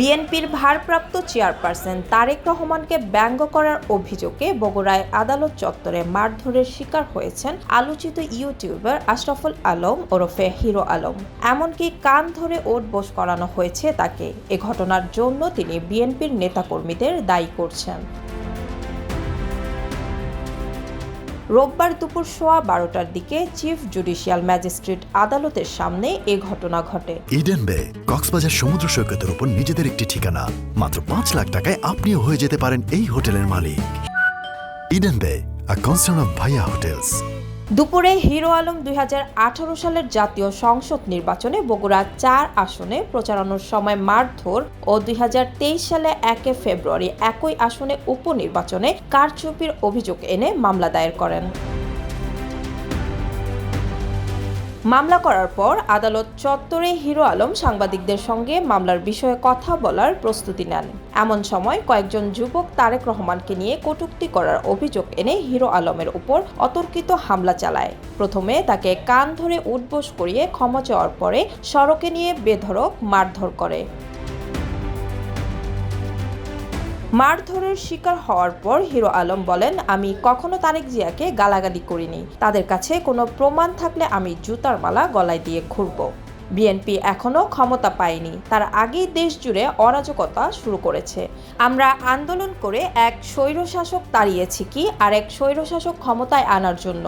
বিএনপির ভারপ্রাপ্ত চেয়ারপারসন তারেক রহমানকে ব্যঙ্গ করার অভিযোগে বগুড়ায় আদালত চত্বরে মারধরের শিকার হয়েছেন আলোচিত ইউটিউবার আশরাফুল আলম ওরফে হিরো আলম। এমনকি কান ধরে ওঠবোস করানো হয়েছে তাকে। এ ঘটনার জন্য তিনি বিএনপির নেতাকর্মীদের দায়ী করছেন। রোববার দুপুর 12:15টার দিকে চিফ জুডিশিয়াল ম্যাজিস্ট্রেট আদালতের সামনে এ ঘটনা ঘটে। ইডেন বে কক্সবাজার সমুদ্র সৈকতের উপর নিজেদের একটি ঠিকানা। মাত্র 5 লাখ টাকায় আপনিও হয়ে যেতে পারেন এই হোটেলের মালিক। ইডেন বে, আ কনসার্ন অফ ভাইয়া হোটেলস। দুপুরে হিরো আলম 2018 সালের জাতীয় সংসদ নির্বাচনে বগুড়া 4 আসনে প্রচারণার সময় মারধর ও 2023 সালে 1 ফেব্রুয়ারি একই আসনে উপনির্বাচনে কারচুপির অভিযোগ এনে মামলা দায়ের করেন। মামলা করার পর আদালত চত্বরে হিরো আলম সাংবাদিকদের সঙ্গে মামলার বিষয়ে কথা বলার প্রস্তুতি নেন। এমন সময় কয়েকজন যুবক তারেক রহমানকে নিয়ে কটূক্তি করার অভিযোগ এনে হিরো আলমের উপর অতর্কিত হামলা চালায়। প্রথমে তাকে কান ধরে উঠবোস করিয়ে ক্ষমা চাওয়ার পরে সড়কে নিয়ে বেধড়ক মারধর করে। মারধরের শিকার হওয়ার পর হিরো আলম বলেন, আমি কখনো তারেক জিয়াকে গালাগালি করিনি। তাদের কাছে কোনো প্রমাণ থাকলে আমি জুতার মালা গলায় দিয়ে ঘুরব। বিএনপি এখনো ক্ষমতা পায়নি, তার আগেই দেশ জুড়ে অরাজকতা শুরু করেছে। আমরা আন্দোলন করে এক স্বৈরশাসক তাড়িয়েছি কি আর এক স্বৈরশাসক ক্ষমতায় আনার জন্য?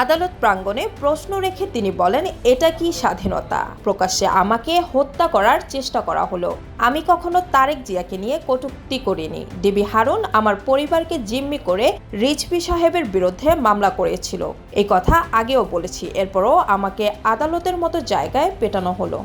আদালত প্রাঙ্গণে প্রশ্ন রেখে তিনি বলেন, এটা কি স্বাধীনতা? প্রকাশ্যে আমাকে হত্যা করার চেষ্টা করা হলো। আমি কখনো তারেক জিয়াকে নিয়ে কটূক্তি করিনি। ডিবি হারুন আমার পরিবারকে জিম্মি করে রিজভী সাহেবের বিরুদ্ধে মামলা করেছিল। এই কথা আগেও বলেছি, এরপরও আমাকে আদালতের মতো জায়গায় পেটানো হলো।